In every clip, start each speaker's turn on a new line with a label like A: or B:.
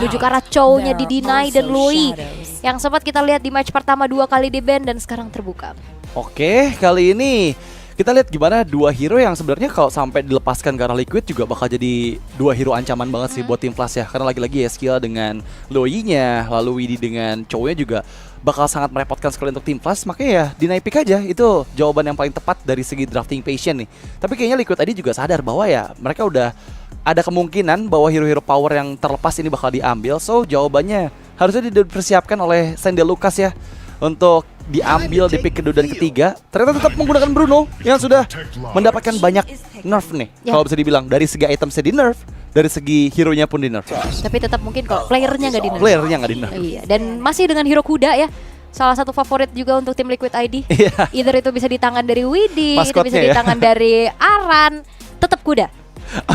A: menuju ke arah Chow-nya di-deny dan Lui yang sempat kita lihat di match pertama 2 kali di-ban dan sekarang terbuka.
B: Oke, kali ini kita lihat gimana dua hero yang sebenarnya kalau sampai dilepaskan karena Liquid juga bakal jadi dua hero ancaman banget sih buat tim Flash ya. Karena lagi-lagi ya skill dengan Loi-nya, lalu Widhi dengan Chow-nya juga bakal sangat merepotkan sekali untuk tim Flash. Makanya ya deny pick aja, itu jawaban yang paling tepat dari segi drafting patient nih. Tapi kayaknya Liquid tadi juga sadar bahwa ya mereka udah ada kemungkinan bahwa hero-hero power yang terlepas ini bakal diambil. So jawabannya harusnya dipersiapkan oleh Sandel Lucas ya untuk diambil di pick kedua dan ketiga. Ternyata tetap menggunakan Bruno yang sudah mendapatkan banyak nerf nih kalau bisa dibilang. Dari segi itemnya di nerf, dari segi hero-nya pun di nerf.
A: Tapi tetap mungkin kok playernya nggak di nerf.
B: Playernya nggak di nerf.
A: Iya, dan masih dengan hero kuda ya. Salah satu favorit juga untuk tim Liquid ID. Either itu bisa di tangan dari Widhi, itu bisa di tangan dari Aran, tetap kuda.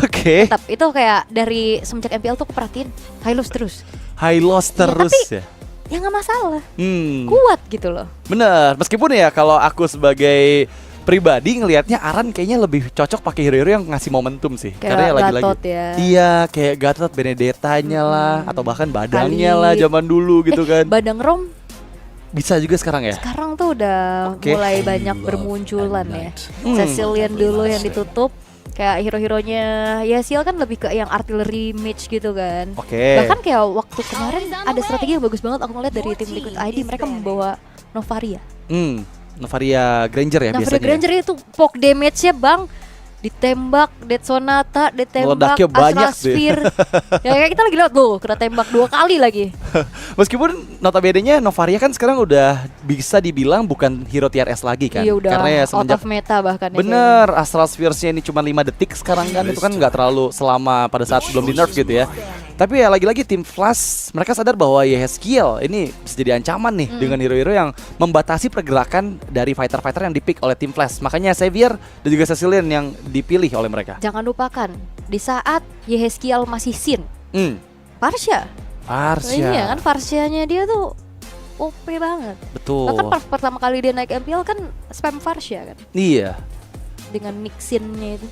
B: Oke.
A: Tetap itu kayak dari semenjak MPL tuh aku perhatiin high loss terus.
B: High loss terus
A: tapi
B: ya.
A: Ya nggak masalah, kuat gitu loh.
B: Bener, meskipun ya kalau aku sebagai pribadi ngelihatnya Aran kayaknya lebih cocok pakai hero-hero yang ngasih momentum sih.
A: Kayak
B: karena ya lagi-lagi
A: Gatot ya.
B: Iya, kayak Gatot, Benedetta-nya lah, atau bahkan badangnya lah zaman dulu gitu kan.
A: Badang Rom
B: bisa juga sekarang ya.
A: sekarang tuh udah mulai banyak bermunculan ya. Cecilian dulu yang ditutup. Kayak hero-heronya Yasiel kan lebih ke yang artillery mage gitu kan. Bahkan kayak waktu kemarin ada strategi yang bagus banget aku ngeliat dari tim Liquid ID. Mereka membawa Novaria.
B: Novaria Granger ya
A: Novaria
B: biasanya.
A: Granger itu poke damage-nya bang. Ditembak Death Sonata, ditembak Astral Sphere. Ya kayak kita lagi lihat tuh, kena tembak 2 kali lagi.
B: Meskipun notabene-nya Novaria kan sekarang udah bisa dibilang bukan hero tier S lagi kan.
A: Iya udah
B: karena ya
A: out
B: semenjak
A: of meta bahkan.
B: Bener, Astral Spheres-nya ini cuma 5 detik sekarang kan. Itu kan nggak terlalu selama pada saat sebelum di nerf gitu ya. Tapi ya lagi-lagi tim Flash mereka sadar bahwa Yehezkiel ini bisa jadi ancaman nih dengan hero-hero yang membatasi pergerakan dari fighter-fighter yang dipick oleh tim Flash. Makanya Xavier dan juga Cecilian yang dipilih oleh mereka.
A: Jangan lupakan di saat Yehezkiel masih Sin, Farsha. Iya kan Farshanya dia tuh OP banget.
B: Betul.
A: Bahkan pertama kali dia naik MPL kan spam Farsha kan.
B: Iya.
A: Dengan Nixin-nya itu.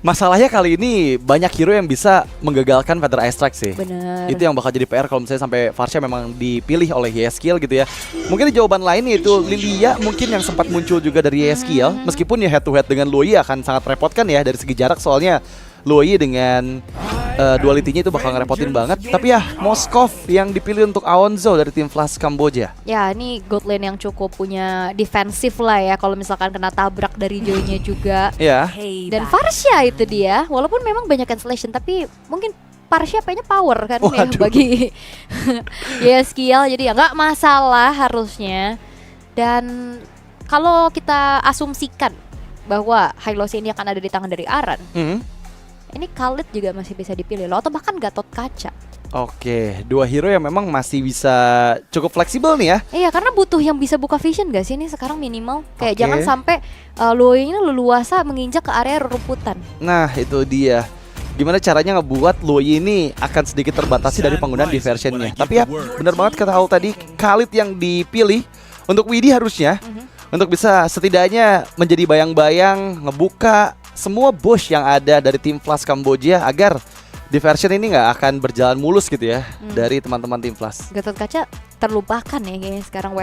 B: Masalahnya kali ini banyak hero yang bisa menggagalkan Feather Eye Strike sih.
A: Bener.
B: Itu yang bakal jadi PR kalau misalnya sampai Farsha memang dipilih oleh Yehezkiel gitu ya. Mungkin jawaban lain yaitu Lilia mungkin yang sempat muncul juga dari Yehezkiel. Meskipun ya head to head dengan Loi akan sangat merepotkan ya dari segi jarak, soalnya Loi dengan duality-nya itu bakal ngerepotin banget. Tapi ya Moskov yang dipilih untuk Aonzo dari tim Flash Kamboja.
A: Ya ini god lane yang cukup punya defensif lah ya. Kalau misalkan kena tabrak dari Joy-nya juga.
B: Ya.
A: Dan Farsha itu dia, walaupun memang banyak cancellation, tapi mungkin Farsha kayaknya power kan ya bagi Yehezkiel. Jadi ya nggak masalah harusnya. Dan kalau kita asumsikan bahwa high loss ini akan ada di tangan dari Aran, ini Khalid juga masih bisa dipilih loh, atau bahkan Gatot Kaca.
B: Oke, dua hero yang memang masih bisa cukup fleksibel nih ya.
A: Iya, karena butuh yang bisa buka vision gak sih ini sekarang minimal. Kayak jangan sampai Loi-nya leluasa menginjak ke area rumputan.
B: Nah, itu dia. Gimana caranya ngebuat Loi ini akan sedikit terbatasi dari penggunaan diversionnya. Tapi ya, benar banget kata Hal tadi, Khalid yang dipilih untuk Widhi harusnya untuk bisa setidaknya menjadi bayang-bayang ngebuka semua bush yang ada dari tim Flash Kamboja agar diversion ini nggak akan berjalan mulus gitu ya dari teman-teman tim Flash.
A: Gatot Kaca terlupakan ya kayaknya sekarang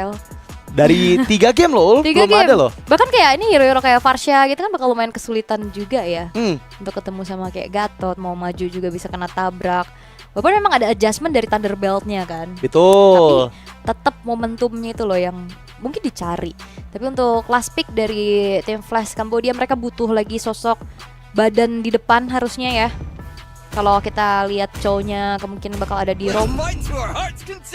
B: dari 3 game loh, belum ada loh.
A: Bahkan kayak ini hero-hero kayak Farsha gitu kan bakal lumayan kesulitan juga ya untuk ketemu sama kayak Gatot, mau maju juga bisa kena tabrak. Walaupun memang ada adjustment dari Thunderbolt-nya kan.
B: Betul.
A: Tapi tetap momentumnya itu loh yang mungkin dicari. Tapi untuk last pick dari tim Flash Kamboja mereka butuh lagi sosok badan di depan harusnya ya. Kalau kita lihat Chow-nya kemungkinan bakal ada di Rom.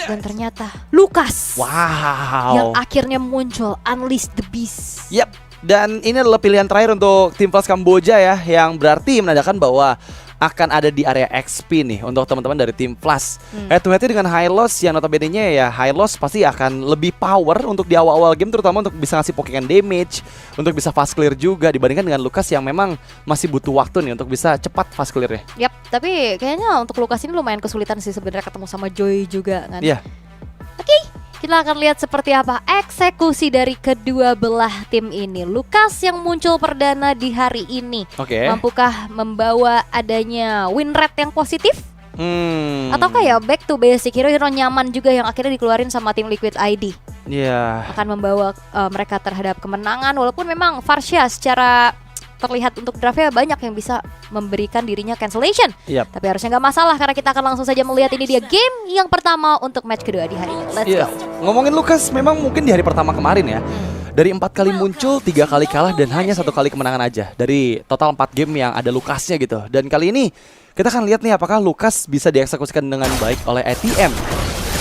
A: Dan ternyata Lucas.
B: Wow.
A: Yang akhirnya muncul, Unleash the Beast.
B: Yap. Dan ini adalah pilihan terakhir untuk tim Flash Kamboja ya, yang berarti menandakan bahwa akan ada di area XP nih untuk teman-teman dari tim Flash. Head to head dengan High Loss yang notabene-nya ya High Loss pasti akan lebih power untuk di awal-awal game, terutama untuk bisa ngasih pokekan damage, untuk bisa fast clear juga dibandingkan dengan Lucas yang memang masih butuh waktu nih untuk bisa cepat fast clear ya.
A: Yap, tapi kayaknya untuk Lucas ini lumayan kesulitan sih sebenarnya ketemu sama Joy juga kan.
B: Iya.
A: Oke, kita akan lihat seperti apa eksekusi dari kedua belah tim ini. Lucas yang muncul perdana di hari ini,
B: Oke.
A: mampukah membawa adanya win rate yang positif? Atau kayak back to basic, hero-hero nyaman juga yang akhirnya dikeluarin sama tim Liquid ID akan membawa mereka terhadap kemenangan. Walaupun memang Varsha secara terlihat untuk draftnya banyak yang bisa memberikan dirinya cancellation. Tapi harusnya nggak masalah karena kita akan langsung saja melihat ini dia game yang pertama untuk match kedua di hari ini. Let's go.
B: Ngomongin Lucas, memang mungkin di hari pertama kemarin ya, dari 4 kali muncul 3 kali kalah dan hanya 1 kali kemenangan aja dari total 4 game yang ada Lucasnya gitu. Dan kali ini kita akan lihat nih apakah Lucas bisa dieksekusikan dengan baik oleh ATM.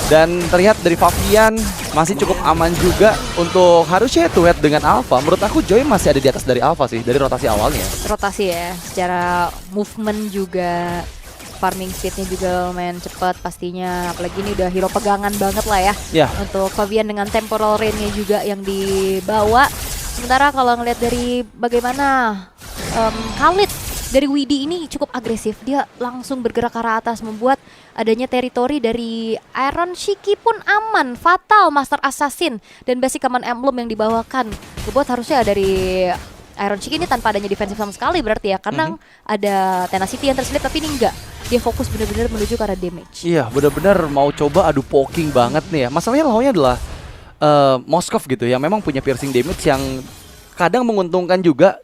B: Dan terlihat dari Favian masih cukup aman juga untuk harusnya head to head dengan Alpha. Menurut aku Joy masih ada di atas dari Alpha sih, dari rotasi awalnya.
A: Rotasi ya, secara movement juga, farming speednya juga lumayan cepat pastinya. Apalagi ini udah hero pegangan banget lah ya. Untuk Favian dengan temporal range-nya juga yang dibawa. Sementara kalau ngeliat dari bagaimana Khalid dari Widi ini cukup agresif, dia langsung bergerak ke arah atas, membuat adanya teritori dari Iron Shiki pun aman. Fatal, Master Assassin, dan basic command emblem yang dibawakan membuat harusnya dari Iron Shiki ini tanpa adanya defensif sama sekali berarti ya, karena ada Tenacity yang terselip, tapi ini enggak, dia fokus benar-benar menuju ke arah damage. Iya,
B: benar-benar mau coba adu poking banget nih ya. Masalahnya lawannya adalah Moskov gitu, yang memang punya piercing damage yang kadang menguntungkan juga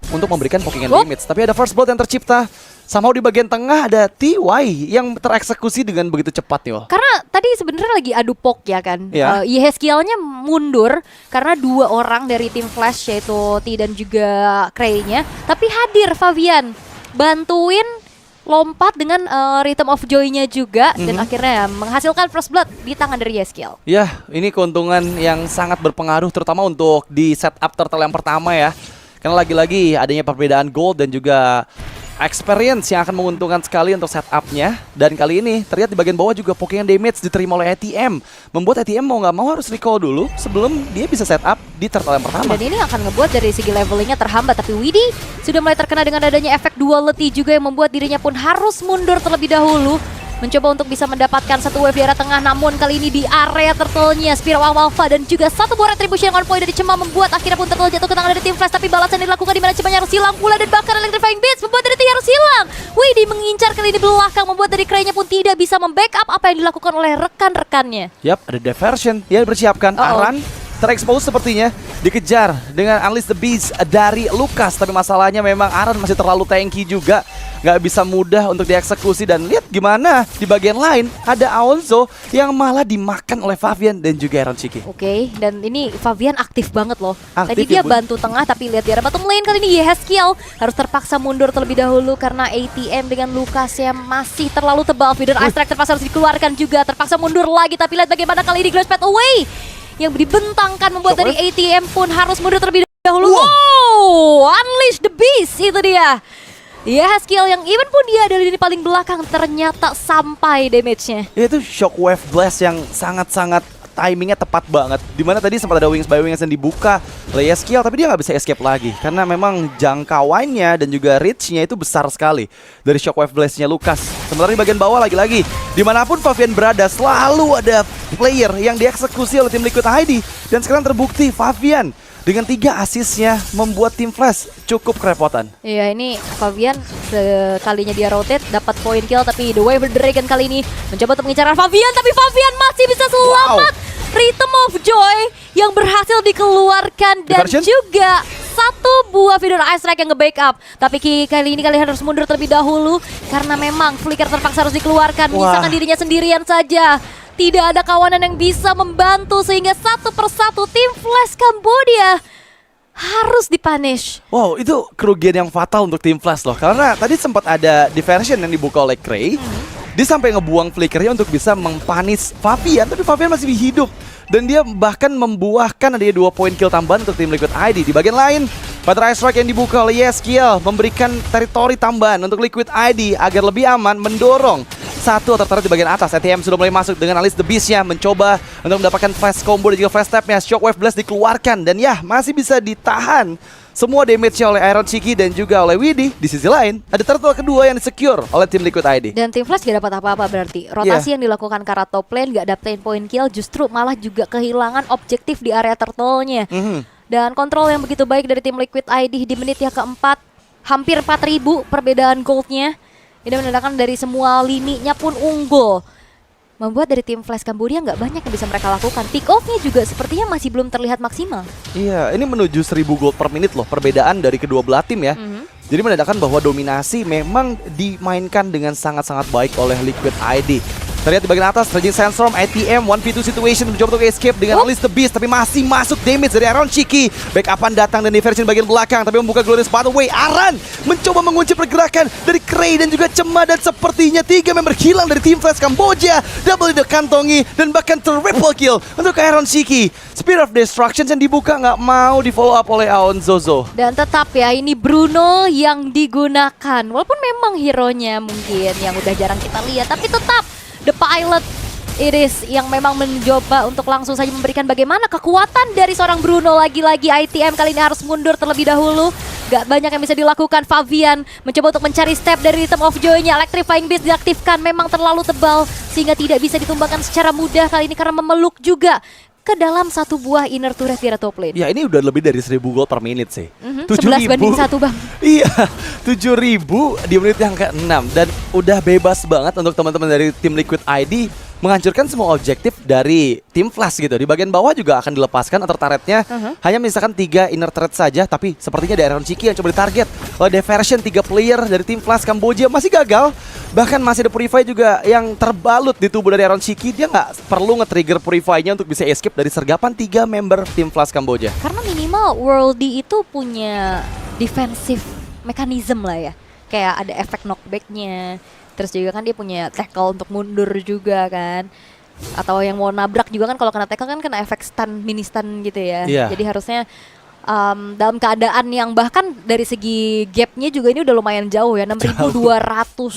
B: untuk memberikan pokingan damage. Tapi ada first blood yang tercipta. Somehow di bagian tengah ada TY yang tereksekusi dengan begitu cepat nih.
A: Karena tadi sebenarnya lagi adu pok ya kan. Yeheskiel-nya mundur karena 2 orang dari tim Flash yaitu T dan juga Cray-nya. Tapi hadir Favian bantuin lompat dengan Rhythm of Joy-nya juga dan akhirnya menghasilkan first blood di tangan dari Yeheskiel.
B: Ya, ini keuntungan yang sangat berpengaruh terutama untuk di setup turtle yang pertama ya. Karena lagi-lagi adanya perbedaan gold dan juga experience yang akan menguntungkan sekali untuk setupnya. Dan kali ini terlihat di bagian bawah juga pokingan damage diterima oleh ATM, membuat ATM mau nggak mau harus recall dulu sebelum dia bisa setup di turtle yang pertama.
A: Dan ini akan ngebuat dari segi levelingnya terhambat. Tapi Widi sudah mulai terkena dengan adanya efek duality juga yang membuat dirinya pun harus mundur terlebih dahulu, mencoba untuk bisa mendapatkan satu wave di arah tengah. Namun kali ini di area turtle-nya Spiral Alpha dan juga satu buah retribution on point dari Cema membuat akhirnya pun turtle jatuh ke tangan dari tim Flash. Tapi balasan dilakukan di mana Cemanya harus hilang pula, dan bahkan electrifying beats membuat dari T harus hilang. Widi mengincar kali ini belakang, membuat dari Cray-nya pun tidak bisa membackup apa yang dilakukan oleh rekan-rekannya.
B: Ada diversion yang dipersiapkan. Aran terekspos sepertinya, dikejar dengan Unleash the Beast dari Lucas. Tapi masalahnya memang Aran masih terlalu tanky juga, nggak bisa mudah untuk dieksekusi. Dan lihat gimana di bagian lain ada Aonzo yang malah dimakan oleh Favian dan juga Iron Shiki.
A: Dan ini Favian aktif banget loh. Tadi dia bantu tengah, tapi lihat di arah bottom lane kali ini Yeheskiel harus terpaksa mundur terlebih dahulu karena ATM dengan Lucas yang masih terlalu tebal. Feeder Ice Strike terpaksa harus dikeluarkan juga, terpaksa mundur lagi. Tapi lihat bagaimana kali ini Glass Path Away yang dibentangkan membuat dari ATM pun harus mundur terlebih dahulu. Unleash the Beast, itu dia. Yeheskiel yang even pun dia dari lini paling belakang ternyata sampai damage-nya.
B: Itu Shockwave Blast yang sangat-sangat timingnya tepat banget. Dimana tadi sempat ada Wings by Wings yang dibuka oleh Yeheskiel, tapi dia nggak bisa escape lagi karena memang jangkauannya dan juga reach-nya itu besar sekali dari Shockwave Blast-nya Lucas. Sementara di bagian bawah lagi-lagi, dimanapun Favian berada selalu ada player yang dieksekusi oleh tim Liquid ID. Dan sekarang terbukti Favian dengan 3 asisnya membuat tim Flash cukup kerepotan.
A: Iya, ini Favian sekalinya dia rotate dapat point kill, tapi The Wyvern Dragon kali ini mencoba untuk mengincar Favian, tapi Favian masih bisa selamat. Rhythm of Joy yang berhasil dikeluarkan dan juga satu buah Feeder Ice Strike yang nge-backup. Tapi kali ini kalian harus mundur terlebih dahulu karena memang flicker terpaksa harus dikeluarkan, menyisakan dirinya sendirian saja. Tidak ada kawanan yang bisa membantu sehingga satu persatu tim Flash Cambodia harus dipunish.
B: Wow, itu kerugian yang fatal untuk tim Flash loh. Karena tadi sempat ada diversion yang dibuka oleh Cray. Dia sampai ngebuang flickernya untuk bisa mempunish Favian, tapi Favian masih hidup. Dan dia bahkan membuahkan adanya 2 poin kill tambahan untuk tim Liquid ID. Di bagian lain, Fire Ice Strike yang dibuka oleh Yeheskiel memberikan teritori tambahan untuk Liquid ID agar lebih aman mendorong satu atau tertarik di bagian atas. ATM sudah mulai masuk dengan Unleash the Beast-nya, mencoba untuk mendapatkan flash combo dan juga flash tap-nya. Shockwave Blast dikeluarkan dan ya masih bisa ditahan semua damage-nya oleh Iron Shiki dan juga oleh Widi. Di sisi lain, ada turtle kedua yang di-secure oleh tim Liquid ID.
A: Dan tim Flash gak dapat apa-apa berarti. Rotasi yang dilakukan ke arah top lane gak dapetin point kill, justru malah juga kehilangan objektif di area turtle-nya. Dan kontrol yang begitu baik dari tim Liquid ID di menit yang keempat. Hampir 4.000 perbedaan goldnya. Ini menandakan dari semua lininya pun unggul. Membuat dari tim Flash Cambodia nggak banyak yang bisa mereka lakukan. Pick off-nya juga sepertinya masih belum terlihat maksimal.
B: Iya, ini menuju 1000 gold per menit loh, perbedaan dari kedua belah tim ya. Jadi menandakan bahwa dominasi memang dimainkan dengan sangat-sangat baik oleh Liquid ID. Terlihat di bagian atas, Raging Sandstorm, ATM, 1v2 situation mencoba untuk escape dengan Unleash the Beast, tapi masih masuk damage dari Aron Shiki. Backupan datang dan diversion bagian belakang, tapi membuka Glorious Pathway. Aran mencoba mengunci pergerakan dari Cray dan juga Cema, dan sepertinya 3 member hilang dari tim Flash Kamboja. Double dikantongi dan bahkan triple kill untuk Aron Shiki. Spear of Destruction yang dibuka nggak mau di follow up oleh Aon Zozo.
A: Dan tetap ya, ini Bruno yang digunakan. Walaupun memang hero-nya mungkin yang udah jarang kita lihat, tapi tetap The Pilot Iris yang memang mencoba untuk langsung saja memberikan bagaimana kekuatan dari seorang Bruno. Lagi-lagi ITM kali ini harus mundur terlebih dahulu. Gak banyak yang bisa dilakukan. Favian mencoba untuk mencari step dari Rhythm of Joy-nya. Electrifying Beast diaktifkan, memang terlalu tebal sehingga tidak bisa ditumbangkan secara mudah kali ini karena memeluk juga ke dalam satu buah inner turret di top lane.
B: Ya ini udah lebih dari 1000 gold per menit sih.
A: 11 banding 1 bang.
B: Iya, 7.000 di menit yang ke-6. Dan udah bebas banget untuk teman-teman dari tim Liquid ID menghancurkan semua objektif dari tim Flash gitu. Di bagian bawah juga akan dilepaskan antar turretnya. Hanya menyisakan 3 inner turret saja, tapi sepertinya dari Aron Shiki yang coba ditarget. Kalau diversion 3 player dari tim Flash Kamboja masih gagal. Bahkan masih ada Purify juga yang terbalut di tubuh dari Aron Shiki. Dia nggak perlu nge-trigger Purify-nya untuk bisa escape dari sergapan 3 member tim Flash Kamboja.
A: Karena minimal Worldy itu punya defensive mechanism lah ya. Kayak ada efek knockback-nya. Terus juga kan dia punya tackle untuk mundur juga kan. Atau yang mau nabrak juga kan kalau kena tackle kan kena efek stun, mini stun gitu ya. Jadi harusnya dalam keadaan yang bahkan dari segi gapnya juga ini udah lumayan jauh ya. 6.200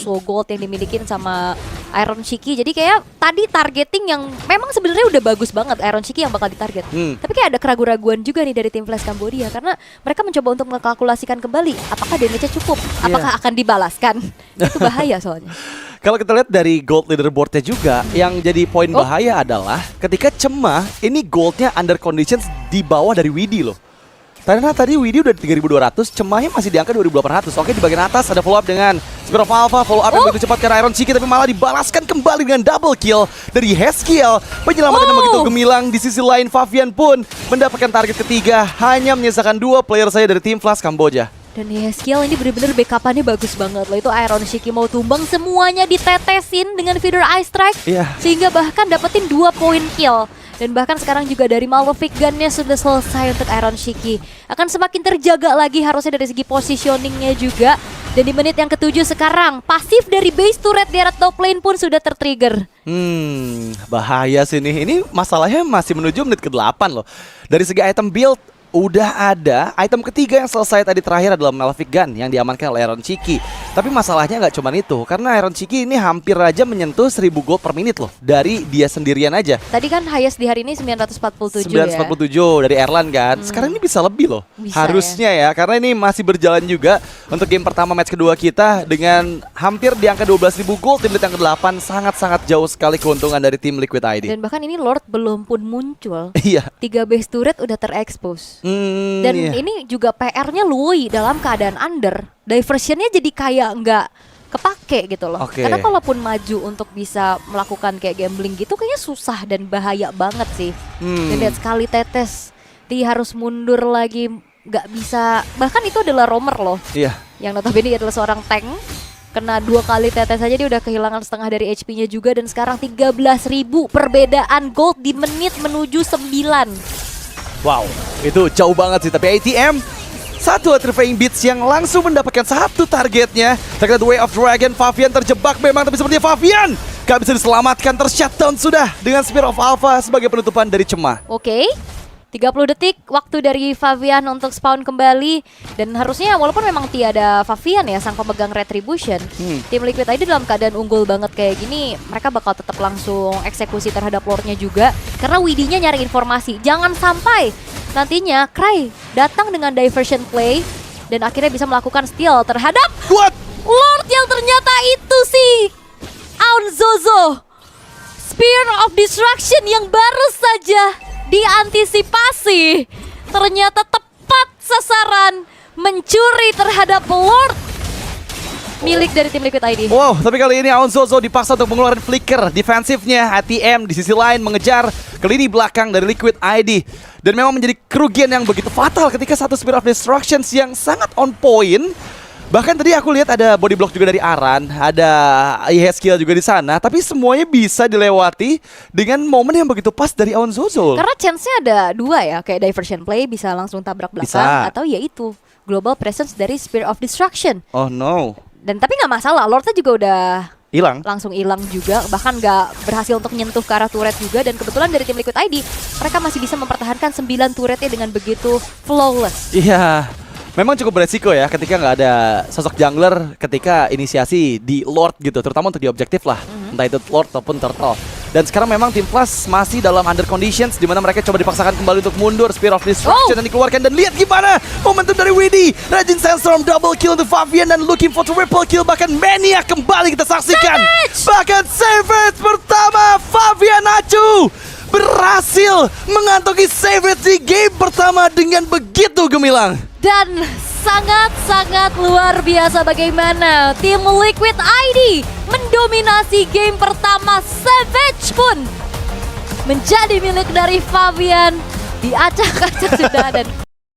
A: loh gold yang dimiliki sama Aron Shiki. Jadi kayak tadi targeting yang memang sebenarnya udah bagus banget Aron Shiki yang bakal ditarget. Tapi kayak ada keraguan-raguan juga nih dari tim Flash Cambodia karena mereka mencoba untuk mengkalkulasikan kembali apakah damage-nya cukup, apakah akan dibalaskan. Itu bahaya soalnya.
B: Kalau kita lihat dari gold leaderboardnya juga, yang jadi poin bahaya adalah ketika Cema ini goldnya under conditions di bawah dari Widi loh. Karena tadi Widi udah 3.200, Cemahnya masih di angka 2.800. Oke, di bagian atas ada follow up dengan Spear of Alpha, follow up yang begitu cepat ke Iron Shiki, tapi malah dibalaskan kembali dengan double kill dari Heskiel. Penyelamatan yang begitu gemilang. Di sisi lain Favian pun mendapatkan target ketiga, hanya menyisakan 2 player saja dari tim Flash Kamboja.
A: Dan Heskiel ini bener-bener backupannya bagus banget loh. Itu Iron Shiki mau tumbang semuanya ditetesin dengan feeder Ice Strike. Sehingga bahkan dapetin 2 poin kill. Dan bahkan sekarang juga dari Malefic Gun-nya sudah selesai untuk Aron Shiki. Akan semakin terjaga lagi harusnya dari segi positioning-nya juga. Dan di menit yang ke-7 sekarang, pasif dari base turret di arah top lane pun sudah tertrigger.
B: Bahaya sih nih. Ini masalahnya masih menuju menit ke-8 loh. Dari segi item build, udah ada. Item ketiga yang selesai tadi terakhir adalah Malefic Gun yang diamankan oleh Aron Shiki. Tapi masalahnya nggak cuma itu, karena Aron Shiki ini hampir aja menyentuh 1000 gold per menit loh. Dari dia sendirian aja.
A: Tadi kan highest di hari ini 947
B: 947 dari Erlan kan. Sekarang ini bisa lebih loh. Harusnya ya, karena ini masih berjalan juga untuk game pertama match kedua kita dengan hampir di angka 12.000 gold di menit yang ke-8. Sangat-sangat jauh sekali keuntungan dari tim Liquid ID.
A: Dan bahkan ini Lord belum pun muncul. 3 base turret udah terekspos. Dan ini juga PR-nya Lui dalam keadaan under. Diversionnya jadi kayak nggak kepake gitu loh. Karena kalaupun maju untuk bisa melakukan kayak gambling gitu kayaknya susah dan bahaya banget sih. Dan lihat sekali tetes, dia harus mundur lagi, nggak bisa. Bahkan itu adalah roamer loh. Yang notabene adalah seorang tank. Kena 2 kali tetes saja dia udah kehilangan setengah dari HP-nya juga. Dan sekarang 13.000 perbedaan gold di menit menuju 9.
B: Wow, itu jauh banget sih. Tapi ATM satu Electrifying Beats yang langsung mendapatkan 1 targetnya. Terkena The Way of Dragon, Favian terjebak memang, tapi sepertinya Favian gak bisa diselamatkan, ter-shutdown sudah dengan Spear of Alpha sebagai penutupan dari Cema.
A: 30 detik waktu dari Favian untuk spawn kembali. Dan harusnya walaupun memang tiada Favian ya sang pemegang Retribution, tim Liquid ID dalam keadaan unggul banget kayak gini, mereka bakal tetap langsung eksekusi terhadap lordnya juga. Karena Widinya nyari informasi, jangan sampai nantinya Cray datang dengan diversion play dan akhirnya bisa melakukan steal terhadap Lord yang ternyata itu sih Aon Zozo. Spear of Destruction yang baru saja diantisipasi ternyata tepat sasaran, mencuri terhadap Lord. milik dari tim Liquid ID.
B: Wow, tapi kali ini Aon Zozo dipaksa untuk mengeluarkan flicker defensifnya. ATM di sisi lain mengejar ke lini belakang dari Liquid ID. Dan memang menjadi kerugian yang begitu fatal ketika satu Spirit of Destruction yang sangat on point. Bahkan tadi aku lihat ada body block juga dari Aran, ada Yeskiel juga di sana, tapi semuanya bisa dilewati dengan momen yang begitu pas dari Aon Zozo.
A: Karena chance-nya ada dua ya, kayak diversion play bisa langsung tabrak belakang,
B: Bisa.
A: atau ya itu global presence dari Spirit of Destruction.
B: Oh no,
A: Dan tapi nggak masalah, Lordnya juga udah
B: hilang.
A: langsung hilang juga, bahkan nggak berhasil untuk nyentuh ke arah turret juga. Dan kebetulan dari tim Liquid ID mereka masih bisa mempertahankan 9 turretnya dengan begitu flawless.
B: Iya, memang cukup beresiko ya ketika nggak ada sosok jungler ketika inisiasi di Lord gitu, terutama untuk di objektif lah, entah itu Lord ataupun Turtle. Dan sekarang memang tim Plus masih dalam under conditions di mana mereka coba dipaksakan kembali untuk mundur. Spirit of Destruction dan dikeluarkan, dan lihat gimana momentum dari Widdy. Raging Sandstorm double kill untuk Favian dan looking for triple kill, bahkan Mania kembali kita saksikan. Bahkan Savage pertama Favian Acu berhasil mengantongi Savage di game pertama dengan begitu gemilang.
A: Dan sangat-sangat luar biasa bagaimana tim Liquid ID mendominasi game pertama. Savage pun menjadi milik dari Favian. Diacak-acak sudah dan